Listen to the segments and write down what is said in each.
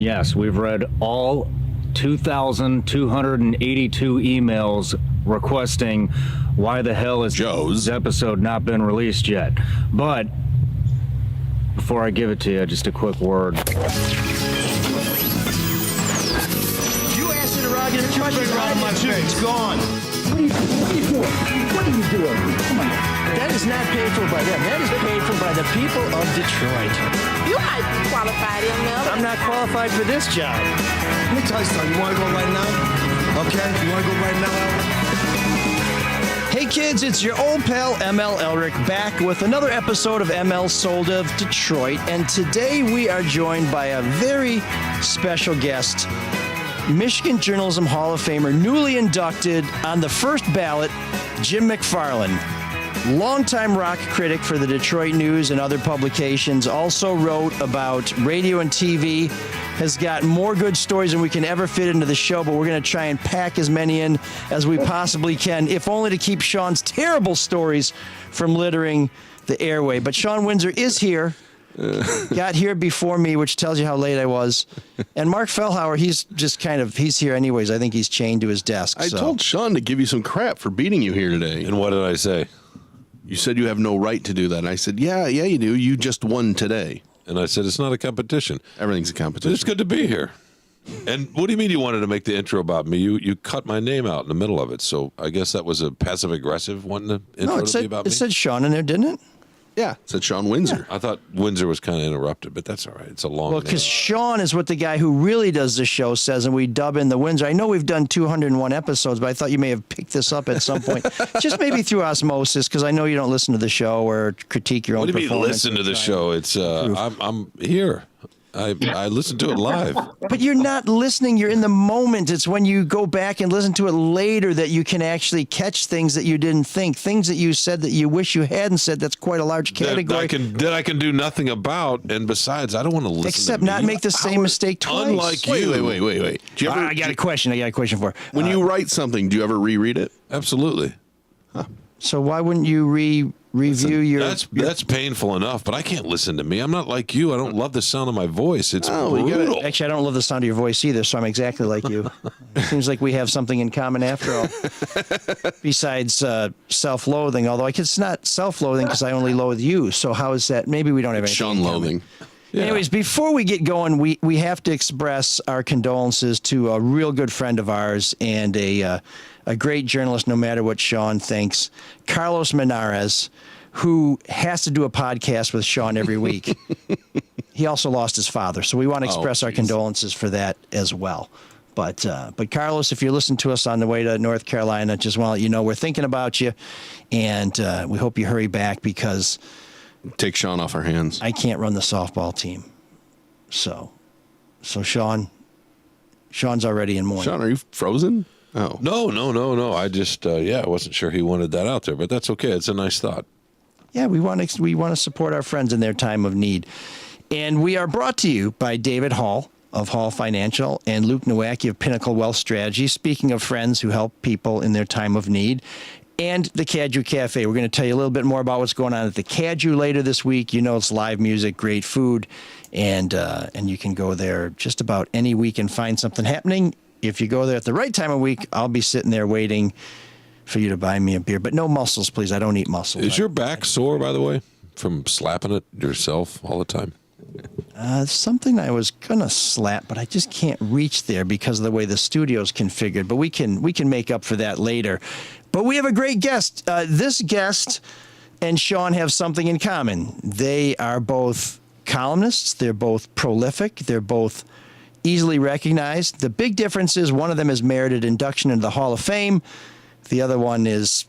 Yes, we've read all 2,282 emails requesting why the hell is Joe's episode not been released yet. But before I give it to you, just a quick word. You asked interrogative questions right on my face. It's gone. What are you doing? What are you doing? Come on. That is not paid for by them. That is paid for by the people of Detroit. You might be qualified, Mel. I'm not qualified for this job. Let me tell you something. You want to go right now? Okay? You want to go right now, Elric? Hey kids, it's your old pal ML Elric back with another episode of ML Sold of Detroit. And today we are joined by a very special guest, Michigan Journalism Hall of Famer, newly inducted on the first ballot, Jim McFarlin. Longtime rock critic for the Detroit News and other publications, also wrote about radio and TV, has got more good stories than we can ever fit into the show, but we're going to try and pack as many in as we possibly can, if only to keep Sean's terrible stories from littering the airway. But Sean Windsor is here. Got here before me, which tells you how late I was. And Mark Fellhauer, he's here anyways. I think he's chained to his desk. I told Sean to give you some crap for beating you here today. And what did I say? You said you have no right to do that. And I said, yeah, you do. You just won today. And I said, it's not a competition. Everything's a competition. It's good to be here. And what do you mean you wanted to make the intro about me? You cut my name out in the middle of it. So I guess that was a passive-aggressive one to intro to me about me? It said Sean in there, didn't it? Yeah, it said Sean Windsor. I thought Windsor was kind of interrupted, but that's all right. It's a long Well, because Sean is what the guy who really does the show says, and we dub in the Windsor. I know we've done 201 episodes, but I thought you may have picked this up at some point. Just maybe through osmosis, because I know you don't listen to the show or critique your own performance. What do you mean listen to the show? It's I'm here. I listen to it live. But you're not listening. You're in the moment. It's when you go back and listen to it later that you can actually catch things that you didn't think, things that you said that you wish you hadn't said. That's quite a large category. That I can do nothing about. And besides, I don't want to listen Except to not make the same mistake twice. Unlike you. Wait. Do you ever, I got a question for her. When you write something, do you ever reread it? Absolutely. So why wouldn't you review your... That's painful enough, but I can't listen to me. I'm not like you. I don't love the sound of my voice. It's brutal. Actually, I don't love the sound of your voice either, so I'm exactly like you. Seems like we have something in common after all. Besides self-loathing, although it's not self-loathing because I only loathe you. So how is that? Maybe we don't have anything Sean loathing. Yeah. Anyways, before we get going, we have to express our condolences to a real good friend of ours and a great journalist, no matter what Sean thinks, Carlos Menares, who has to do a podcast with Sean every week. He also lost his father, so we want to express our condolences for that as well. But Carlos, if you're listening to us on the way to North Carolina, just want to let you know we're thinking about you, and we hope you hurry back because... Take Sean off our hands. I can't run the softball team. So Sean's already in mourning. Sean, are you frozen? Oh. No. I just, I wasn't sure he wanted that out there, but that's okay. It's a nice thought. Yeah, we want to support our friends in their time of need. And we are brought to you by David Hall of Hall Financial and Luke Nowacki of Pinnacle Wealth Strategy. Speaking of friends who help people in their time of need. And the Caju Cafe. We're going to tell you a little bit more about what's going on at the Caju later this week. You know, it's live music, great food, and you can go there just about any week and find something happening. If you go there at the right time of week, I'll be sitting there waiting for you to buy me a beer. But no mussels, please. I don't eat mussels. Is your back sore, by the way, from slapping it yourself all the time? Something I was going to slap, but I just can't reach there because of the way the studio's configured. But we can make up for that later. But we have a great guest. This guest and Sean have something in common. They are both columnists. They're both prolific. They're both easily recognized. The big difference is one of them is merited induction into the Hall of Fame. The other one is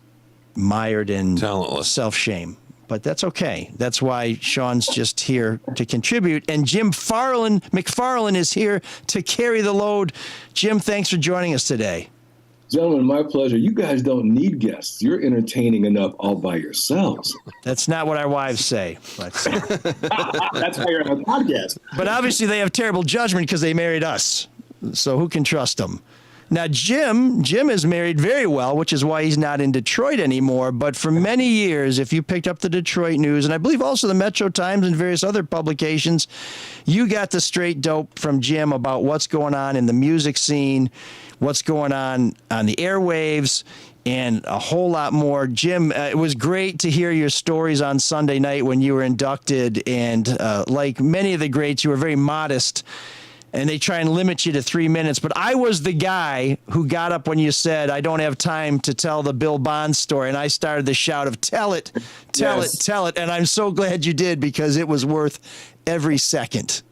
mired in self-shame. But that's okay. That's why Sean's just here to contribute. And Jim McFarlin is here to carry the load. Jim, thanks for joining us today. Gentlemen, my pleasure. You guys don't need guests. You're entertaining enough all by yourselves. That's not what our wives say. That's why you're on a podcast. But obviously they have terrible judgment because they married us. So who can trust them? Now, Jim is married very well, which is why he's not in Detroit anymore. But for many years, if you picked up the Detroit News, and I believe also the Metro Times and various other publications, you got the straight dope from Jim about what's going on in the music scene, what's going on the airwaves, and a whole lot more. Jim, it was great to hear your stories on Sunday night when you were inducted. And like many of the greats, you were very modest. And they try and limit you to 3 minutes. But I was the guy who got up when you said, I don't have time to tell the Bill Bonds story. And I started the shout of, tell it, tell it, tell it. And I'm so glad you did, because it was worth every second.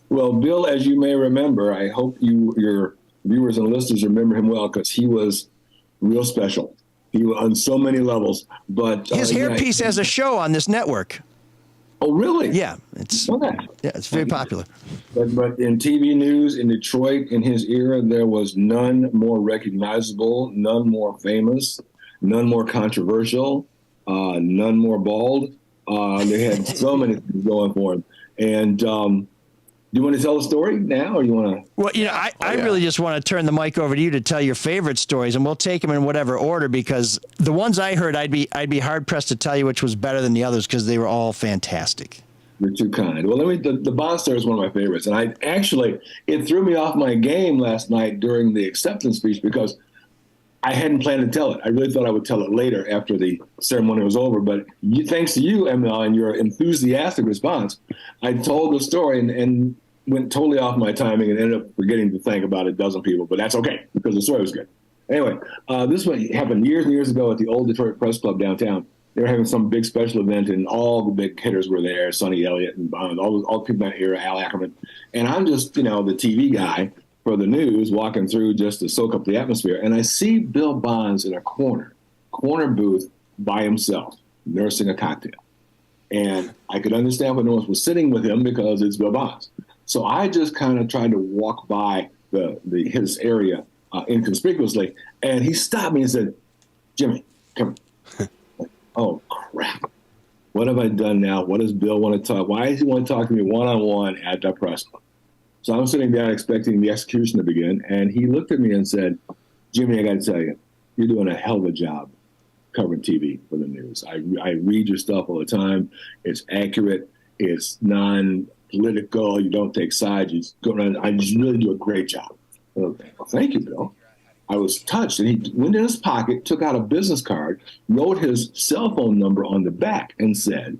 Well, Bill, as you may remember, I hope your viewers and listeners remember him well, because he was real special. He was on so many levels. But his hairpiece has a show on this network. Oh, really? Yeah, it's very popular. But in TV news in Detroit in his era, there was none more recognizable, none more famous, none more controversial, none more bald. They had so many things going for him. And do you want to tell a story now, or you want to? Well, I really just want to turn the mic over to you to tell your favorite stories, and we'll take them in whatever order, because the ones I heard, I'd be hard pressed to tell you which was better than the others, because they were all fantastic. You're too kind. Well, the Bond story is one of my favorites, and it threw me off my game last night during the acceptance speech, because I hadn't planned to tell it. I really thought I would tell it later after the ceremony was over, but thanks to you, ML, and your enthusiastic response, I told the story and went totally off my timing and ended up forgetting to thank about a dozen people, but that's okay, because the story was good. Anyway, this one happened years and years ago at the old Detroit Press Club downtown. They were having some big special event, and all the big hitters were there, Sonny Elliott and Bond, all the people in that era, Al Ackerman. And I'm just, the TV guy for the news, walking through just to soak up the atmosphere. And I see Bill Bonds in a corner booth by himself, nursing a cocktail. And I could understand when no one was sitting with him, because it's Bill Bonds. So I just kind of tried to walk by his area inconspicuously, and he stopped me and said, "Jimmy, come on." Oh, crap. What have I done now? What does Bill want to talk? Why does he want to talk to me one-on-one at the press club? So I'm sitting down expecting the execution to begin, and he looked at me and said, "Jimmy, I got to tell you, you're doing a hell of a job covering TV for the news. I read your stuff all the time. It's accurate. It's non-political. You don't take sides. You go around. I just really do a great job." Well, thank you, Bill. I was touched, and he went in his pocket, took out a business card, wrote his cell phone number on the back, and said,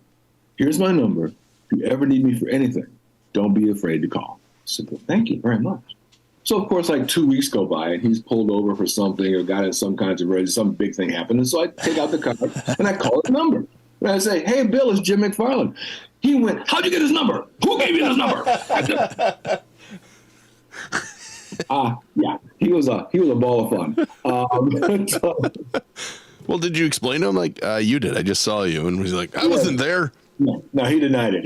"Here's my number. If you ever need me for anything, don't be afraid to call." I said, "Well, thank you very much." So, of course, like 2 weeks go by, and he's pulled over for something or got in some controversy, some big thing happened. And so I take out the card, and I call his number. And I say, "Hey, Bill, it's Jim McFarlin." He went, "How'd you get his number? Who gave you his number?" Yeah, he was a ball of fun. Well, did you explain to him like you did? I just saw you, and he's like, "I wasn't there." No, he denied it.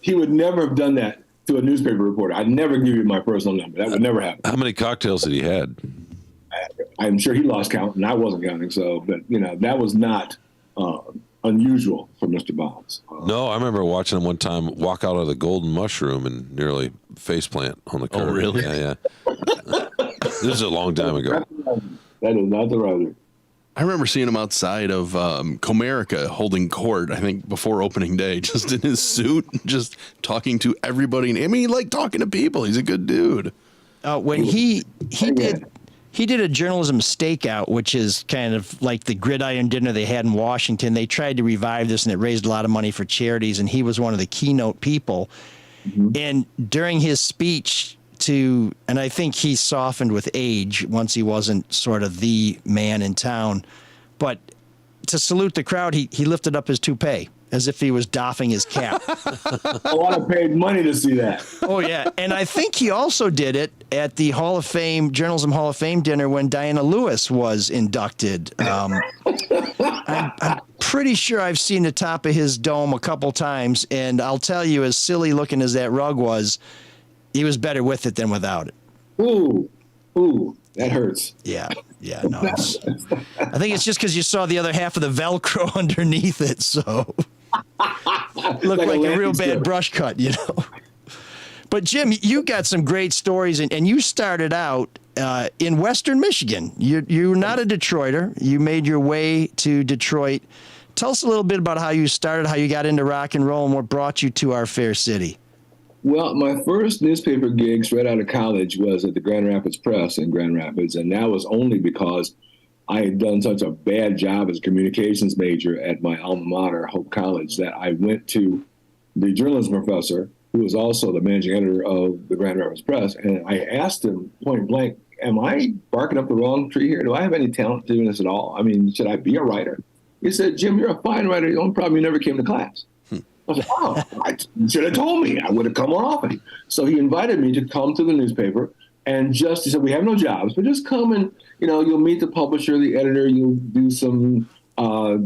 He would never have done that to a newspaper reporter. I'd never give you my personal number. That would never happen. How many cocktails had he had? I'm sure he lost count, and I wasn't counting. So, but that was not unusual for Mr. Bonds. No, I remember watching him one time walk out of the Golden Mushroom and nearly faceplant on the curb. Oh, really? Yeah. This is a long time ago. That is not the right. I remember seeing him outside of Comerica holding court, I think before opening day, just in his suit, just talking to everybody. I mean, he liked talking to people. He's a good dude. When he did a journalism stakeout, which is kind of like the gridiron dinner they had in Washington. They tried to revive this, and it raised a lot of money for charities, and he was one of the keynote people. Mm-hmm. And during his speech and I think he softened with age once he wasn't sort of the man in town, but to salute the crowd, he lifted up his toupee as if he was doffing his cap. Oh, I paid money to see that. Oh, yeah. And I think he also did it at the Journalism Hall of Fame dinner when Diana Lewis was inducted. I'm pretty sure I've seen the top of his dome a couple times, and I'll tell you, as silly looking as that rug was, he was better with it than without it. Ooh, that hurts. Yeah, no. I think it's just because you saw the other half of the Velcro underneath it, so looked like a real bad brush cut, But Jim, you got some great stories, and you started out in Western Michigan. You're not a Detroiter. You made your way to Detroit. Tell us a little bit about how you started, how you got into rock and roll, and what brought you to our fair city. Well, my first newspaper gig straight out of college was at the Grand Rapids Press in Grand Rapids, and that was only because I had done such a bad job as a communications major at my alma mater, Hope College, that I went to the journalism professor, who was also the managing editor of the Grand Rapids Press, and I asked him point blank, am I barking up the wrong tree here? Do I have any talent doing this at all? I mean, should I be a writer? He said, Jim, you're a fine writer. The only problem, you never came to class. I said, oh, you should have told me. I would have come more often. So he invited me to come to the newspaper and he said, we have no jobs, but just come and, you'll meet the publisher, the editor, you'll do some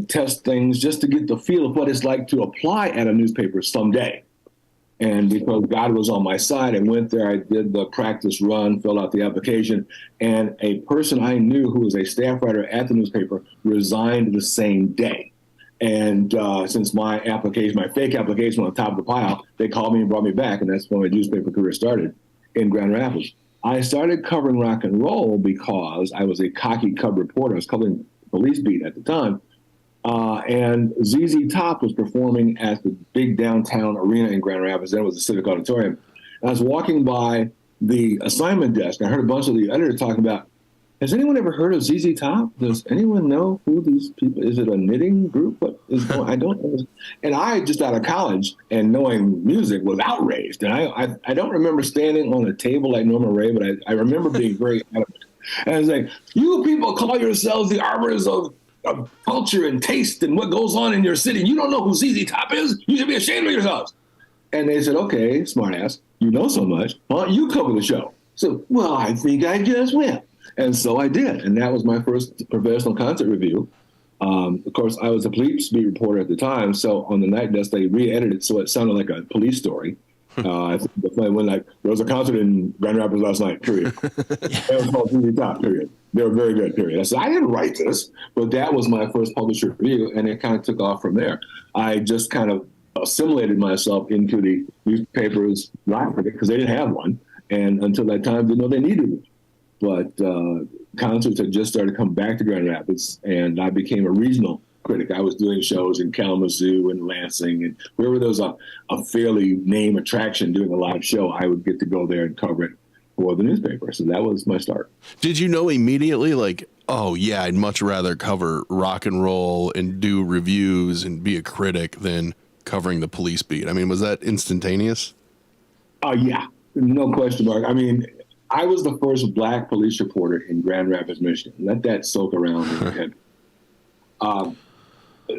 test things just to get the feel of what it's like to apply at a newspaper someday. And because God was on my side, I went there, I did the practice run, filled out the application, and a person I knew who was a staff writer at the newspaper resigned the same day. And since my fake application on the top of the pile, they called me and brought me back, and that's when my newspaper career started in Grand Rapids. I started covering rock and roll because I was a cocky cub reporter. I was covering Police Beat at the time. And ZZ Top was performing at the big downtown arena in Grand Rapids. Then it was the Civic Auditorium. And I was walking by the assignment desk. And I heard a bunch of the editors talking about, has anyone ever heard of ZZ Top? Does anyone know who these people, is it a knitting group? What is going, I don't know. And I, just out of college and knowing music, was outraged. And I don't remember standing on a table like Norma Ray, but I remember being very adamant. And I was like, you people call yourselves the arbiters of culture and taste and what goes on in your city. You don't know who ZZ Top is? You should be ashamed of yourselves. And they said, okay, smartass, you know so much. Why don't you cover the show? So, well, I think I just will. And so I did. And that was my first professional concert review. Of course, I was a police beat reporter at the time. So on the night desk, they re-edited it so it sounded like a police story. I think when there was a concert in Grand Rapids last night, period. It was called ZZ Top, period. They were very good, period. I said, I didn't write this, but that was my first publisher review, and it kind of took off from there. I just kind of assimilated myself into the newspaper's rock critic because they didn't have one, and until that time, didn't know they needed one. But concerts had just started to come back to Grand Rapids, and I became a regional critic. I was doing shows in Kalamazoo and Lansing, and wherever there was a fairly name attraction doing a live show, I would get to go there and cover it for the newspaper. So that was my start. Did you know immediately, like, oh, yeah, I'd much rather cover rock and roll and do reviews and be a critic than covering the police beat? I mean, was that instantaneous? Yeah, no question, Mark. I mean, I was the first black police reporter in Grand Rapids, Michigan. Let that soak around in your head.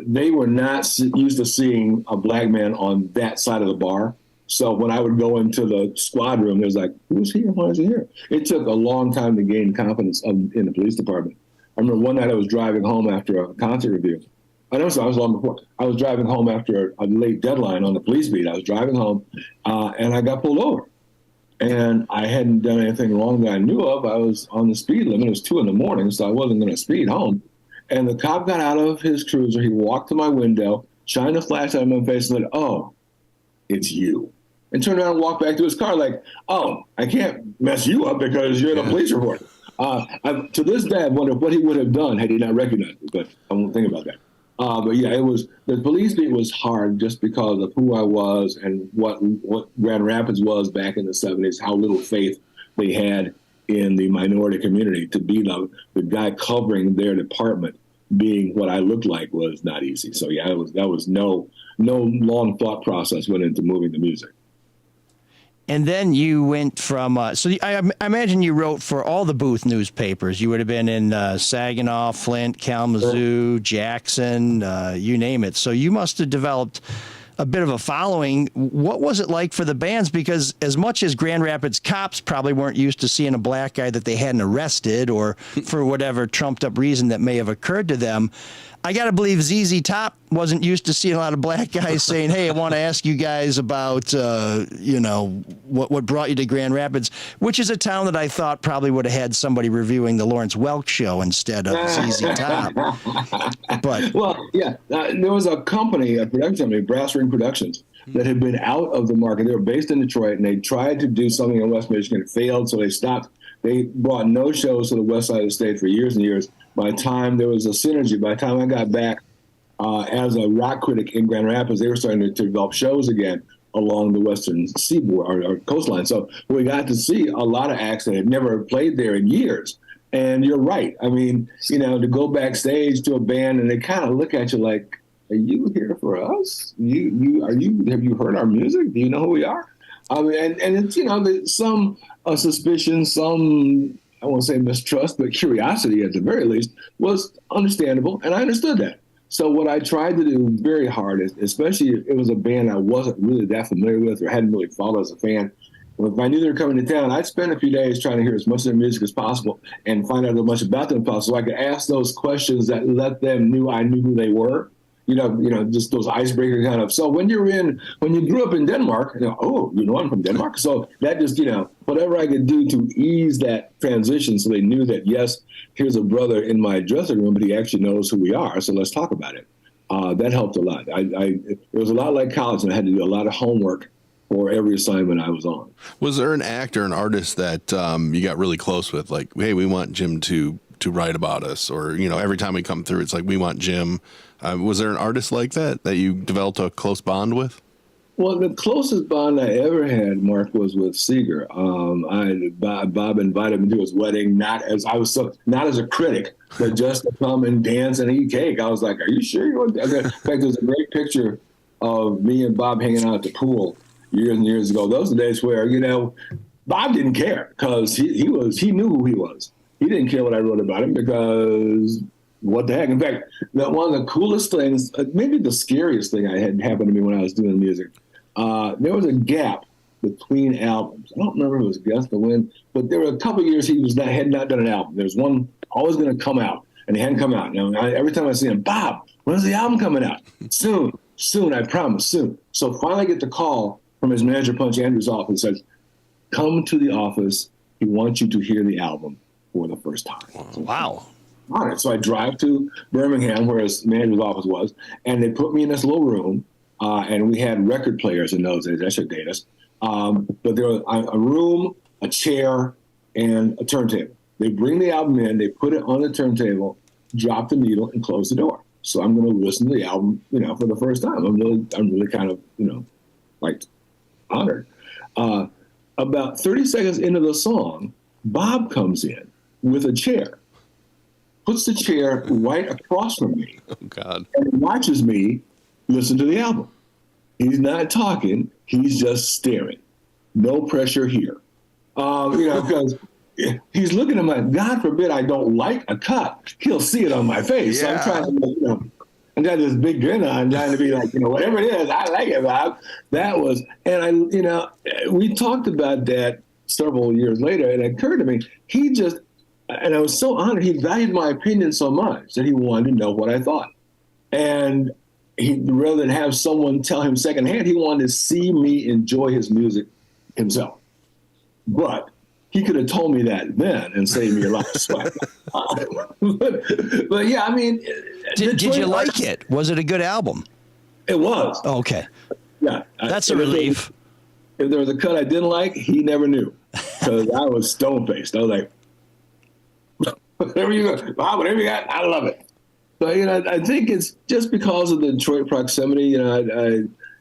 They were not used to seeing a black man on that side of the bar. So when I would go into the squad room, it was like, who's here? Why is he here? It took a long time to gain confidence in the police department. I remember one night I was driving home after a concert review. I know, so I was long before. I was driving home after a late deadline on the police beat. I was driving home, and I got pulled over. And I hadn't done anything wrong that I knew of. I was on the speed limit. It was 2 a.m, so I wasn't going to speed home. And the cop got out of his cruiser. He walked to my window, shined a flashlight in my face, and said, "Oh, it's you." And turned around and walked back to his car like, "Oh, I can't mess you up because you're the police reporter." To this day, I wonder what he would have done had he not recognized me, but I won't think about that. But yeah, the police beat was hard just because of who I was and what Grand Rapids was back in the 70s, how little faith they had in the minority community. To be the guy covering their department being what I looked like was not easy. So yeah, that was no long thought process went into moving the music. And then you went from, I imagine you wrote for all the booth newspapers. You would have been in Saginaw, Flint, Kalamazoo, Jackson, you name it. So you must have developed a bit of a following. What was it like for the bands? Because as much as Grand Rapids cops probably weren't used to seeing a black guy that they hadn't arrested or for whatever trumped up reason that may have occurred to them, I got to believe ZZ Top wasn't used to seeing a lot of black guys saying, hey, I want to ask you guys about, what brought you to Grand Rapids, which is a town that I thought probably would have had somebody reviewing the Lawrence Welk show instead of ZZ Top. But well, yeah, there was a company, a production company, Brass Ring Productions, that had been out of the market. They were based in Detroit, and they tried to do something in West Michigan. It failed, so they stopped They brought no shows to the west side of the state for years and years. By the time there was a synergy, by the time I got back as a rock critic in Grand Rapids, they were starting to develop shows again along the western seaboard or coastline. So we got to see a lot of acts that had never played there in years. And you're right. I mean, to go backstage to a band and they kind of look at you like, "Are you here for us? Have you heard our music? Do you know who we are?" I mean, and it's some suspicion, some, I won't say mistrust, but curiosity at the very least was understandable, and I understood that. So what I tried to do very hard, especially if it was a band I wasn't really that familiar with or hadn't really followed as a fan, if I knew they were coming to town, I'd spend a few days trying to hear as much of their music as possible and find out as much about them as possible so I could ask those questions that let them know I knew who they were. Just those icebreaker kind of. So when you grew up in Denmark, I'm from Denmark. So that just, whatever I could do to ease that transition so they knew that, yes, here's a brother in my dressing room, but he actually knows who we are. So let's talk about it. That helped a lot. It was a lot like college, and I had to do a lot of homework for every assignment I was on. Was there an act or an artist that you got really close with? Like, hey, we want Jim to write about us, or, every time we come through, it's like, we want Jim. Was there an artist like that you developed a close bond with? Well, the closest bond I ever had, Mark, was with Seeger. Bob invited me to his wedding, not as a critic, but just to come and dance and eat cake. I was like, "Are you sure you want?" In fact, there's a great picture of me and Bob hanging out at the pool years and years ago. Those are the days where Bob didn't care because he knew who he was. He didn't care what I wrote about him because what the heck. In fact, one of the coolest things, maybe the scariest thing I had happened to me when I was doing music, there was a gap between albums. I don't remember if it was Gust or When, but there were a couple of years he had not done an album. There's one always going to come out, and he hadn't come out. Every time I see him, "Bob, when's the album coming out?" Soon, I promise, soon. So finally I get the call from his manager, Punch Andrews' office, and says, "Come to the office. He wants you to hear the album for the first time." Wow. All right, so I drive to Birmingham, where his manager's office was, and they put me in this little room, and we had record players in those days. That should date us. But there was a room, a chair, and a turntable. They bring the album in, they put it on the turntable, drop the needle, and close the door. So I'm going to listen to the album, for the first time. I'm really kind of, honored. About 30 seconds into the song, Bob comes in with a chair, puts the chair right across from me, and watches me listen to the album. He's not talking; he's just staring. No pressure here, because he's looking at my. God forbid I don't like a cut; he'll see it on my face. Yeah. So I'm trying to, I got this big grin on, trying to be like, whatever it is, I like it, Bob. That was, and we talked about that several years later, and it occurred to me, and I was so honored. He valued my opinion so much that he wanted to know what I thought. And rather than have someone tell him secondhand, he wanted to see me enjoy his music himself. But he could have told me that then and saved me a lot of sweat. but yeah, I mean. Did you like it? Was it a good album? It was. Oh, okay. Yeah. That's a relief. If there was a cut I didn't like, he never knew. Because I was stone-faced. I was like, whatever you got, I love it. So, I think it's just because of the Detroit proximity,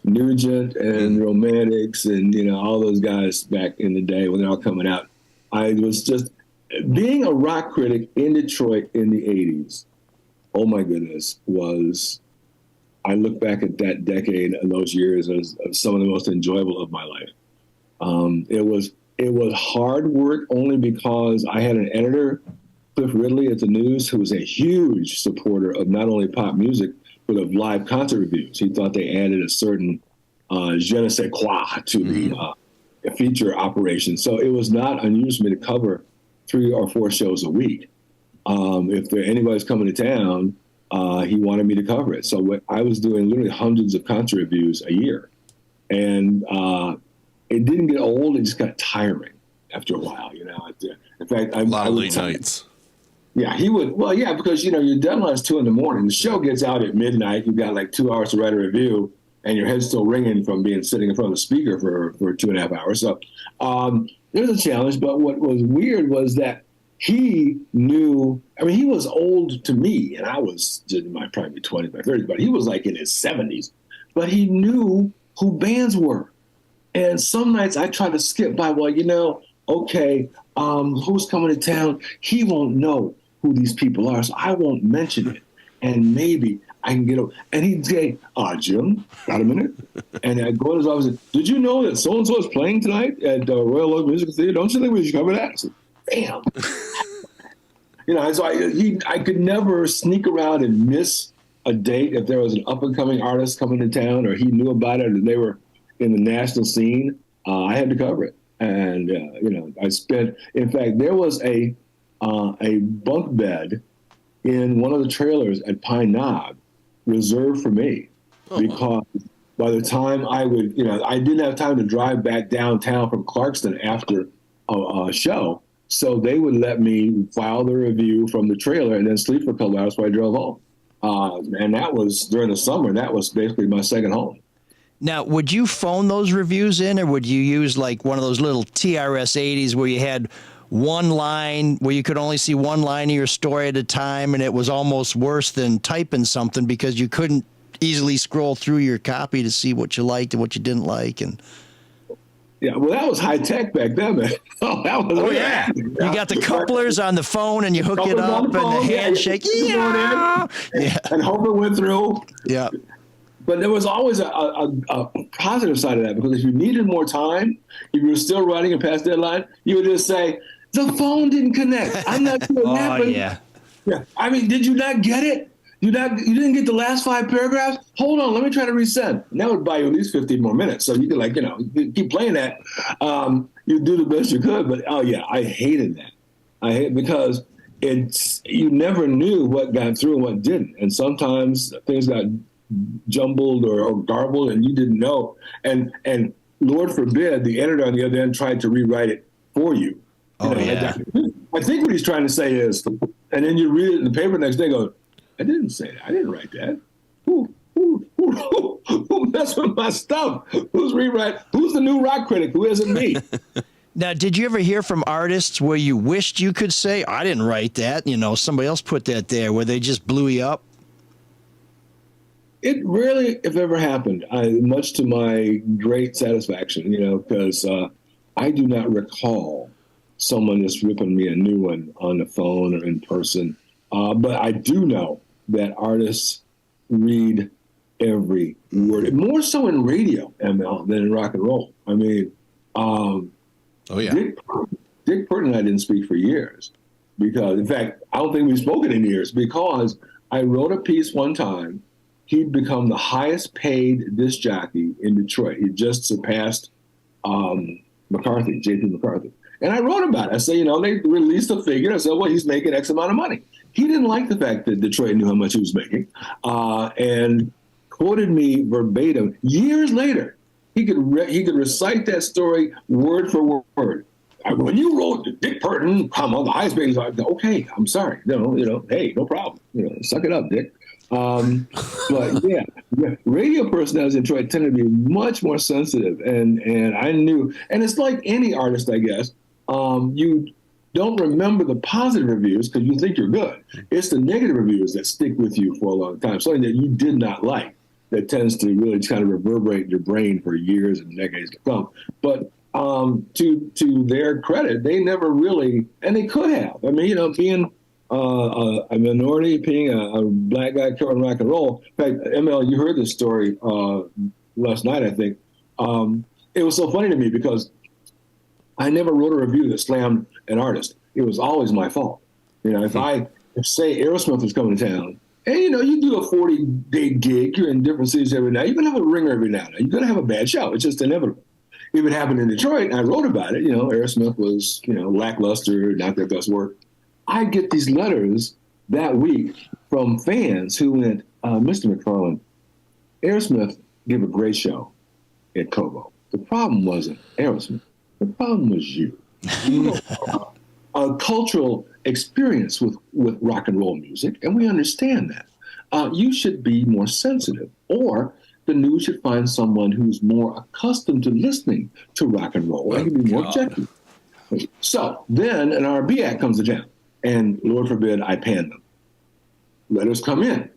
Nugent and Romantics and, all those guys back in the day when they're all coming out. I was just being a rock critic in Detroit in the 80s. Oh my goodness, I look back at that decade and those years as some of the most enjoyable of my life. It was hard work only because I had an editor, Cliff Ridley at the News, who was a huge supporter of not only pop music, but of live concert reviews. He thought they added a certain je ne sais quoi to the feature operation. So it was not unusual for me to cover 3 or 4 shows a week. If anybody's coming to town, he wanted me to cover it. So I was doing literally hundreds of concert reviews a year. And it didn't get old, it just got tiring after a while, In fact, a lot of late nights. Yeah, he would. Well, yeah, because, your deadline's 2 a.m. The show gets out at midnight. You've got like 2 hours to write a review, and your head's still ringing from sitting in front of the speaker for 2.5 hours. So there's a challenge. But what was weird was that he knew. I mean, he was old to me, and I was in my probably 20s, my 30s. But he was like in his 70s. But he knew who bands were. And some nights I try to skip by. Well, okay, who's coming to town? He won't know who these people are, so I won't mention it. And maybe I can get over. And he'd say, Jim, got a minute? And I'd go to his office and say, did you know that so-and-so is playing tonight at Royal Oak Music Theater? Don't you think we should cover that? I said, damn. So I could never sneak around and miss a date if there was an up-and-coming artist coming to town or he knew about it or they were in the national scene. I had to cover it. And, I spent, in fact, there was a bunk bed in one of the trailers at Pine Knob reserved for me because by the time I would, I didn't have time to drive back downtown from Clarkston after a show. So they would let me file the review from the trailer and then sleep for a couple hours before I drove home. And that was during the summer. That was basically my second home. Now, would you phone those reviews in, or would you use like one of those little TRS-80s where you had one line where you could only see one line of your story at a time, and it was almost worse than typing something because you couldn't easily scroll through your copy to see what you liked and what you didn't like? And yeah, well, that was high tech back then, man. Yeah. You got the couplers on the phone and you hook it up and the handshake. Yeah. And hope it went through. Yeah. But there was always a positive side of that, because if you needed more time, if you were still writing a past deadline, you would just say, the phone didn't connect. I'm not sure what happened. Yeah. I mean, did you not get it? You didn't get the last 5 paragraphs? Hold on, let me try to resend. And that would buy you at least 15 more minutes. So you could keep playing that. You do the best you could. But I hated that. Because you never knew what got through and what didn't. And sometimes things got jumbled or garbled and you didn't know. And Lord forbid the editor on the other end tried to rewrite it for you. I think what he's trying to say is, and then you read it in the paper the next day, go, I didn't say that. I didn't write that. Who messed with my stuff? Who's rewrite? Who's the new rock critic? Who isn't me? Now, did you ever hear from artists where you wished you could say, I didn't write that, somebody else put that there, where they just blew you up? It rarely, if ever, happened, much to my great satisfaction, because I do not recall someone just ripping me a new one on the phone or in person. But I do know that artists read every word, more so in radio, ML, than in rock and roll. I mean, Dick Burton and I didn't speak for years because, in fact, I don't think we've spoken in years because I wrote a piece one time. He'd become the highest paid disc jockey in Detroit. He just surpassed McCarthy, J.P. McCarthy. And I wrote about it. I said, they released a figure. I said, well, he's making X amount of money. He didn't like the fact that Detroit knew how much he was making and quoted me verbatim. Years later, he could recite that story word for word. When you wrote Dick Burton, the highest paid, okay, I'm sorry. Hey, no problem. Suck it up, Dick. But radio personalities in Detroit tend to be much more sensitive. And I knew, and it's like any artist, I guess, you don't remember the positive reviews because you think you're good. It's the negative reviews that stick with you for a long time. Something that you did not like that tends to really kind of reverberate in your brain for years and decades to come. But to their credit, they never really, and they could have. I mean, being a minority, being a black guy covering rock and roll. In fact, ML, you heard this story last night, I think. It was so funny to me because I never wrote a review that slammed an artist. It was always my fault. If say Aerosmith was coming to town, and you do a 40-day gig, you're in different cities every night, you're going to have a ringer every now and then. You're going to have a bad show. It's just inevitable. If it happened in Detroit, and I wrote about it, Aerosmith was, lackluster, not their best work. I get these letters that week from fans who went, Mr. McFarlin, Aerosmith gave a great show at Kobo. The problem wasn't Aerosmith. The problem was you. A cultural experience with rock and roll music, and we understand that. You should be more sensitive, or the news should find someone who's more accustomed to listening to rock and roll. They can be more objective. So then an R&B act comes to town, and Lord forbid I pan them. Let us come in.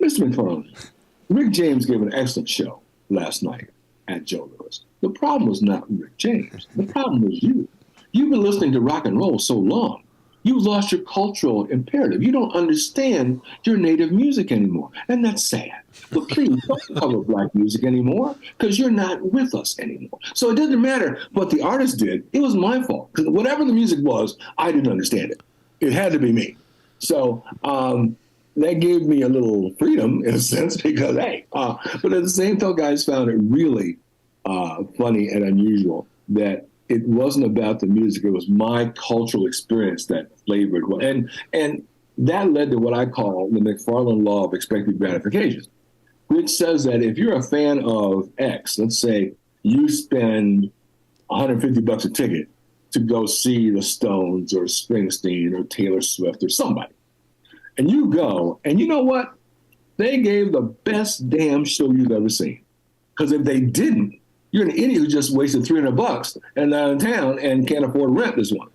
Mr. McFarlin, Rick James gave an excellent show last night at Joe Louis. The problem was not Rick James. The problem was you. You've been listening to rock and roll so long. You've lost your cultural imperative. You don't understand your native music anymore. And that's sad. But please don't cover black music anymore because you're not with us anymore. So it doesn't matter what the artist did. It was my fault. Because whatever the music was, I didn't understand it. It had to be me. So that gave me a little freedom in a sense because, hey, but at the same time, guys found it really funny and unusual that it wasn't about the music. It was my cultural experience that flavored what, and that led to what I call the McFarlin law of expected gratification, which says that if you're a fan of X, let's say you spend $150 a ticket to go see the Stones or Springsteen or Taylor Swift or somebody, and you go, and you know what? They gave the best damn show you've ever seen. Because if they didn't, you're an idiot who just wasted $300 and not in town and can't afford rent this one.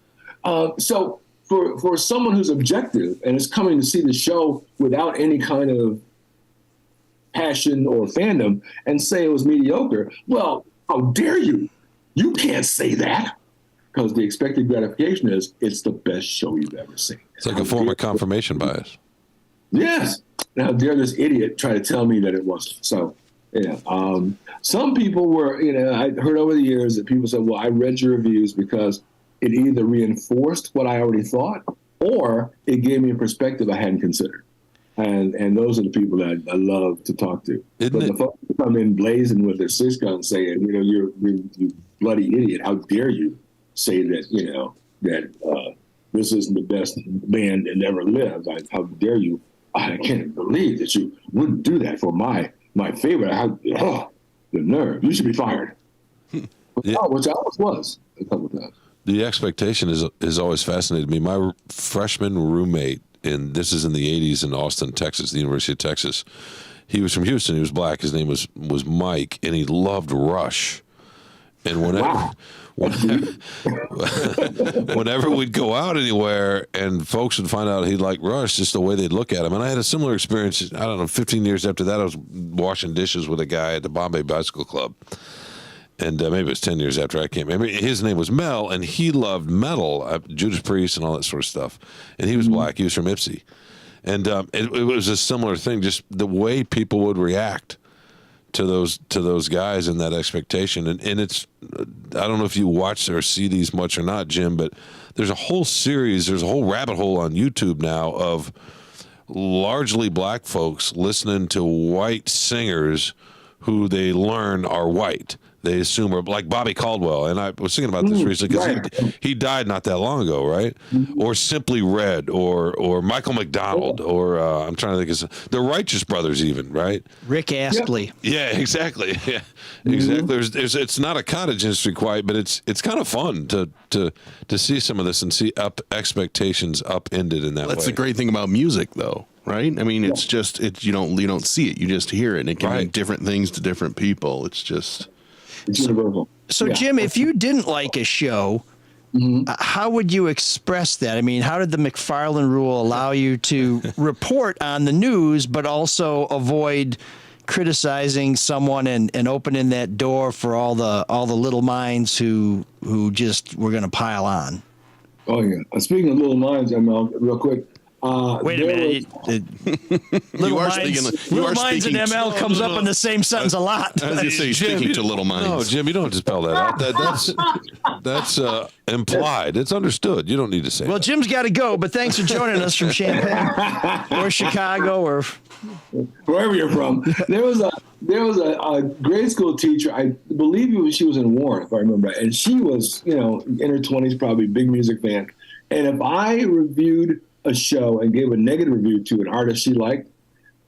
So for someone who's objective and is coming to see the show without any kind of passion or fandom and say it was mediocre, well, how dare you? You can't say that. Because the expected gratification is it's the best show you've ever seen. It's like a form of confirmation bias. Yes. Now, dare this idiot try to tell me that it wasn't. So, yeah. Some people were, I heard over the years that people said, well, I read your reviews because it either reinforced what I already thought or it gave me a perspective I hadn't considered. And those are the people that I love to talk to. The folks who come in blazing with their six gun saying, you bloody idiot, how dare you say that, that this isn't the best band that ever lived. How dare you? I can't believe that you wouldn't do that for my favorite. The nerve. You should be fired. Which I always was a couple of times. The expectation is always fascinated me. My freshman roommate, and this is in the 80s in Austin, Texas, the University of Texas. He was from Houston. He was black. His name was Mike, and he loved Rush. And whenever we'd go out anywhere and folks would find out he liked Rush, just the way they'd look at him. And I had a similar experience, 15 years after that, I was washing dishes with a guy at the Bombay Bicycle Club. And maybe it was 10 years after, I can't remember. His name was Mel, and he loved metal, Judas Priest and all that sort of stuff. And he was black. He was from Ipsy. And it was a similar thing, just the way people would react to those guys and that expectation. And it's, I don't know if you watch or see these much or not, Jim, but there's a whole rabbit hole on YouTube now of largely black folks listening to white singers who they learn are white. They assume are like Bobby Caldwell. And I was thinking about this recently because he died not that long ago, right? Or Simply Red or Michael McDonald or I'm trying to think of the Righteous Brothers even, right? Rick Astley. Yeah, exactly. Yeah, exactly. It's not a cottage industry quite, but it's kind of fun to see some of this and see expectations upended in that way. That's the great thing about music, though. Right? I mean, it's just you don't see it. You just hear it, and it can mean different things to different people. It's just universal. So Jim, if you didn't like a show, how would you express that? I mean, how did the McFarlin rule allow you to report on the news, but also avoid criticizing someone and opening that door for all the little minds who just were going to pile on? Oh yeah. Speaking of little minds, real quick. Wait a minute. Little minds and ML comes up in the same sentence a lot. I was going to say, speaking to little minds. No, Jim, you don't have to spell that out. That's implied. It's understood. You don't need to say Well, that. Jim's got to go, but thanks for joining us from Champaign or Chicago or wherever you're from. There was a grade school teacher. I believe she was in Warren, if I remember right. And she was, in her 20s, probably big music fan. And if I reviewed a show and gave a negative review to an artist she liked,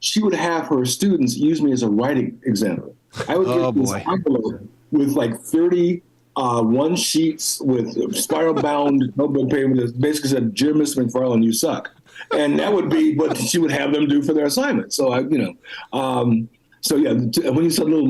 she would have her students use me as a writing examiner. I would get this envelope with like 30 one sheets with spiral bound notebook paper that basically said, "Dear Mr. McFarlin, you suck." And that would be what she would have them do for their assignment. So so yeah, when you said little